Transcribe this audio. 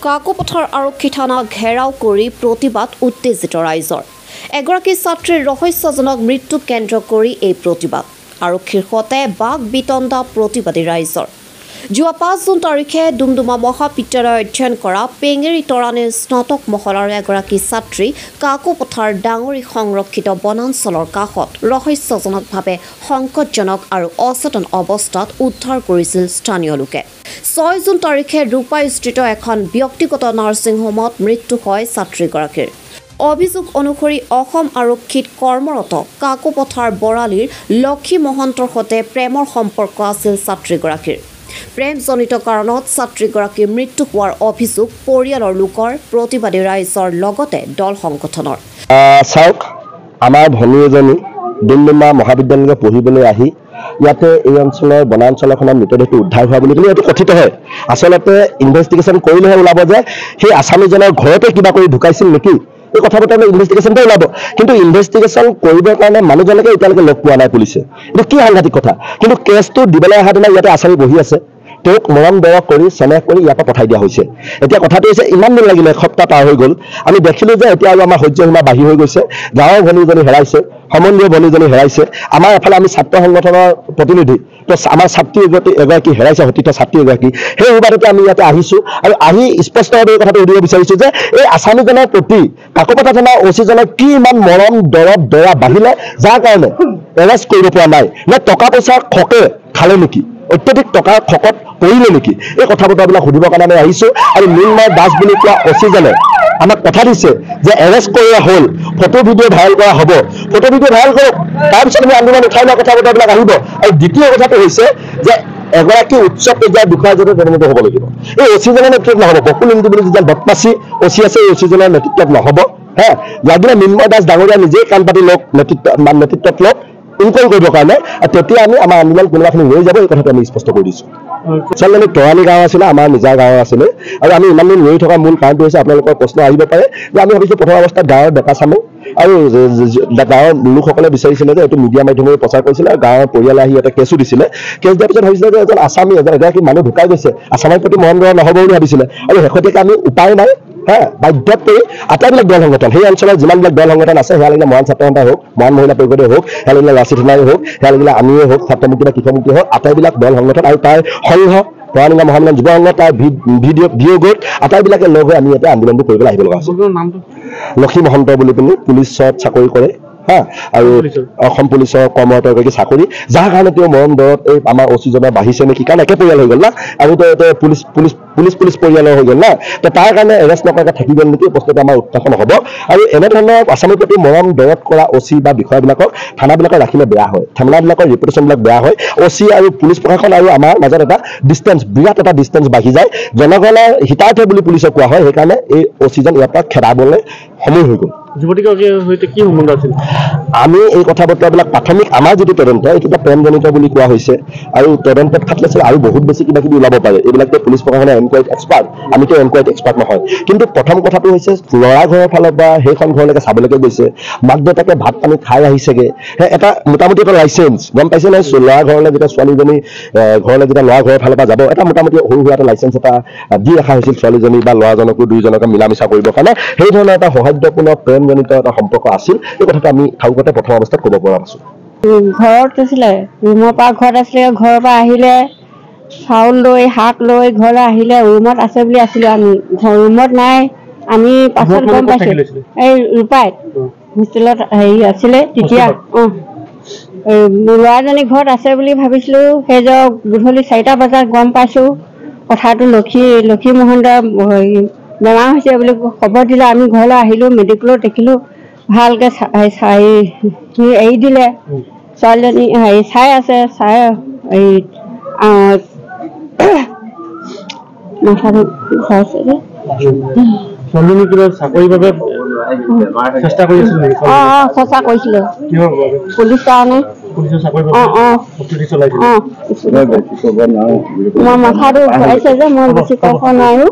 কাকোপথাৰ আৰক্ষী থানা ঘেৰাও কৰি প্ৰতিবাদ উত্তেজিত ৰাইজৰ। এগৰাকী ছাত্ৰীৰ ৰহস্যজনক মৃত্যুক কেন্দ্ৰ কৰি এই প্ৰতিবাদ। আৰক্ষীৰ সতে বাক বিতণ্ডা প্ৰতিবাদী ৰাইজৰ। যোৱা 5 জুন তাৰিখে ডুমডুমা মহাবিদ্যালয়ত অধ্যয়ন কৰা পেঙেৰী তৰাণীৰ স্নাতক মহলাৰ এগৰাকী ছাত্ৰী কাকোপথাৰ ডাঙৰী সংৰক্ষিত বনাঞ্চলৰ কাষত ৰহস্যজনকভাৱে সংকটজনক আৰু অচেতন অৱস্থাত উদ্ধাৰ কৰিছিল স্থানীয় লোকে। 6 জুন তাৰিখে ৰূপাইস্থিত এখন ব্যক্তিগত নাৰ্ছিং হোমত মৃত্যু হয় ছাত্ৰীগৰাকীৰ। অভিযোগ অনুসৰি অসম আৰক্ষীত কৰ্মৰত কাকোপথাৰ বৰালীৰ লক্ষী মহন্তৰ সৈতে প্ৰেমৰ সম্পৰ্ক আছিল ছাত্ৰীগৰাকীৰ। প্ৰেমজনিত কাৰণত ছাত্ৰীগৰাকীৰ মৃত্যু হোৱাৰ অভিযোগ পৰিয়ালৰ লোকৰ, প্ৰতিবাদী ৰাইজৰ লগতে দল সংগঠনৰ। চাওক, আমাৰ ভনী এজনী ডুমডুমা মহাবিদ্যালয়লৈ পঢ়িবলৈ আহি ইয়াতে এই অঞ্চলৰ বনাঞ্চলখনৰ মৃতদেহটো উদ্ধাৰ হোৱা বুলি এইটো কথিত হয়। আচলতে ইনভেষ্টিগেশ্যন কৰিলেহে ওলাব যে সেই আছামীজনৰ ঘৰতে কিবা কৰি ঢুকাইছিল নেকি, এই কথা বতৰা ইনভেষ্টিগেশ্যনতে ওলাব। কিন্তু ইনভেষ্টিগেশ্যন কৰিবৰ কাৰণে মানুহজনকে এতিয়ালৈকে লগ পোৱা নাই পুলিচে। এইটো কি সাংঘাতিক কথা। কিন্তু কেছটো দিবলৈ অহা দিনা ইয়াতে আছামী বহি আছে, তেওঁক মৰম দৰৱ কৰি চেনেহ কৰি ইয়াৰ পৰা পঠাই দিয়া হৈছে। এতিয়া কথাটো হৈছে ইমান দিন লাগিলে, এসপ্তাহ পাৰ হৈ গ'ল। আমি দেখিলোঁ যে এতিয়া আৰু আমাৰ সহ্য সীমা বাঢ়ি হৈ গৈছে। গাঁৱৰ ভনীজনী হেৰাইছে, সম্বন্ধীয় ভনীজনী হেৰাইছে। আমাৰ এফালে আমি ছাত্ৰ সংগঠনৰ প্ৰতিনিধি, তো আমাৰ ছাত্ৰী এগৰাকী হেৰাইছে, সতীৰ্থ ছাত্ৰী এগৰাকী। সেই সুবাদতে আমি ইয়াতে আহিছোঁ আৰু আহি স্পষ্টভাৱে এই কথাটো সুধিব বিচাৰিছোঁ যে এই আছামীজনৰ প্ৰতি কাকোপথাৰ থানাৰ অচিজনৰ কি ইমান মৰম দৰৱ দয়া বাঢ়িলে যাৰ কাৰণে এৰেষ্ট কৰিব পৰা নাই? নে টকা পইচাৰ খকে খালে নেকি, অত্যাধিক টকাৰ খকত পৰিলে নেকি? এই কথা বতৰাবিলাক সুধিবৰ কাৰণে আমি আহিছোঁ। আৰু মৃন্ময় দাস বুলি কোৱা অচিজনে আমাক কথা দিছে যে এৰেষ্ট কৰা হ'ল, ফটো ভিডিঅ' ভাইৰেল কৰা হ'ব। ফটো ভিডিঅ' ভাইৰেল কৰক, তাৰপিছত আমি আন্দোলন উঠাই লোৱা কথা বতৰাবিলাক আহিব। আৰু দ্বিতীয় কথাটো হৈছে যে এগৰাকী উচ্চ পৰ্যায়ৰ বিষয়াৰ যাতে তদন্ত হ'ব লাগিব। এই অচিজনৰ নেতৃত্বত নহ'ব। বকুল ইংদী বুলি যিজন বদমাচি অচি আছে, এই অচিজনৰ নেতৃত্বত নহ'ব। লাগিলে মৃন্ময় দাস ডাঙৰীয়া নিজেই কাণ পাতি লওক, নেতৃত্বত লওক ইনকোৱাৰী কৰিবৰ কাৰণে। তেতিয়া আমি আমাৰ আন্দোলন কোনোবাখিনি ৰৈ যাব, এই কথাটো আমি স্পষ্ট কৰি দিছোঁ। আচলতে তৰাণী গাঁও আছিলে, আমাৰ নিজা গাঁও আছিলে। আৰু আমি ইমান দিন ৰৈ থকা মূল কাৰণটো হৈছে আপোনালোকৰ প্ৰশ্ন আহিব পাৰে যে আমি ভাবিছোঁ প্ৰথম অৱস্থাত গাঁৱৰ ডেকা চামে আৰু গাঁৱৰ লোকসকলে বিচাৰিছিলে যে এইটো মিডিয়া মাধ্যমেৰে প্ৰচাৰ কৰিছিলে আৰু গাঁৱৰ পৰিয়ালে আহি ইয়াতে কেছো দিছিলে। কেছ দিয়াৰ পিছত ভাবিছিলে যে এজন আছামী এগৰাকী মানুহ ঢুকাই গৈছে, আছামৰ প্ৰতি মৰম দৰৱ নহ'ব বুলি ভাবিছিলে। আৰু শেহতীয়াকৈ আমি উপায় নাই বাধ্যত পৰি আটাইবিলাক দল সংগঠন, সেই অঞ্চলৰ যিমানবিলাক দল সংগঠন আছে, সেয়া লাগিলে মৰাণ ছাত্ৰ সন্থা হওক, মৰাণ মহিলা পৰিষদে হওক, সেয়া লাগিলে লাচিত থানাই হওক, সেয়া লাগিলে আমিয়ে হওক, ছাত্ৰ মুক্তি বা কৃষক মুক্তি হওক, আটাইবিলাক দল সংগঠন আৰু তাৰ সংঘ তৰাণী মহাবিদ্যালয় যুৱ সংঘ, তাৰ ভিডিঅ' গোট আটাইবিলাকে লগ হৈ আমি ইয়াতে আন্দোলনটো কৰিবলৈ আহিব লগা হৈছে। লক্ষী মহন্ত বুলি পিনি পুলিচত চাকৰি কৰে আৰু অসম পুলিচৰ কৰ্মৰত এগৰাকী চাকৰি, যাৰ কাৰণে তেওঁ মৰম দৰত এই আমাৰ অচিজনৰ বাঢ়িছে নেকি, কাৰণ একে পৰিয়াল হৈ গ'ল না, আমিতো পুলিচ পৰিয়ালৰ হৈ গ'ল না, তো তাৰ কাৰণে এৰেষ্ট নকৰাকৈ থাকি গ'ল নেকি, প্ৰশ্নটো আমাৰ উত্থাপন হ'ব। আৰু এনেধৰণৰ আছামীৰ প্ৰতি মৰম দৰত কৰা অচি বা বিষয়াবিলাকক থানাবিলাকত ৰাখিলে বেয়া হয়, থানাবিলাকৰ ৰিপুটেশ্যনবিলাক বেয়া হয়। অচি আৰু পুলিচ প্ৰশাসন আৰু আমাৰ মাজত এটা ডিষ্টেঞ্চ, বিৰাট এটা ডিষ্টেঞ্চ বাঢ়ি যায়। জনগণৰ হিতাৰ্থে বুলি পুলিচক কোৱা হয়, সেইকাৰণে এই অচিজন ইয়াৰ পৰা খেদাবলৈ সময় হৈ গ'ল। যুৱতীগৰাকীৰ সৈতে কি সম্বন্ধ আছিল? আমি এই কথা বতৰাবিলাক প্ৰাথমিক আমাৰ যিটো তদন্ত, এইটো এটা প্ৰেমজনিত বুলি কোৱা হৈছে। আৰু তদন্তত থাকিলে আৰু বহুত বেছি কিবা কিবি ওলাব পাৰে। এইবিলাকতো পুলিচ প্ৰশাসনে এনকুৱাৰীত এক্সপাৰ্ট, আমিতো এনকুৱাৰীত এক্সপাৰ্ট নহয়। কিন্তু প্ৰথম কথাটো হৈছে ল'ৰা ঘৰৰ ফালৰ পৰা সেইখন ঘৰলৈকে চাবলৈকে গৈছে, মাক দেউতাকে ভাত পানী খাই আহিছেগে, এটা মোটামুটি এটা লাইচেঞ্চ গম পাইছে নাই, ল'ৰা ঘৰলৈ যেতিয়া ছোৱালীজনী ঘৰলৈ যেতিয়া ল'ৰা ঘৰৰ ফালৰ পৰা যাব, এটা মোটামুটি সৰু সুৰা এটা লাইচেঞ্চ এটা দি ৰখা হৈছিল ছোৱালীজনী বা ল'ৰাজনকো, দুয়োজনকে মিলা মিছা কৰিবৰ কাৰণে। সেই ধৰণৰ এটা সৌহাৰ্দ্যপূৰ্ণ প্ৰেমজনিত এটা সম্পৰ্ক আছিল। এই কথাটো আমি ঠাউকতে প্ৰথম অৱস্থাত ক'ব পৰা নাছোঁ। ঘৰত আছিলে, ৰুমৰ পৰা ঘৰত আছিলে, ঘৰৰ পৰা আহিলে চাউল লৈ শাক লৈ ঘৰলৈ আহিলে, ৰুমত আছে বুলি আছিলোঁ আমি, ৰুমত নাই। আমি পাছত গম পাইছোঁ এই ৰূপাই হোষ্টেলত আছিলে তেতিয়া। ল'ৰাজনী ঘৰত আছে বুলি ভাবিছিলোঁ। সেই গধূলি 4টা বজাত গম পাইছোঁ কথাটো লক্ষী মহন্তৰ বেমাৰ হৈছে বুলি খবৰ দিলে। আমি ঘৰলৈ আহিলোঁ, মেডিকেলত দেখিলোঁ, ভালকৈ এৰি দিলে। ছোৱালীজনী চাই আছে, চাই মাথাটো চাইছে যে চেষ্টা কৰিছিলে পুলিচ কাৰণে। মই মাথাটো ঘূৰাইছে যে মই বেছি ক'ব নোৱাৰোঁ।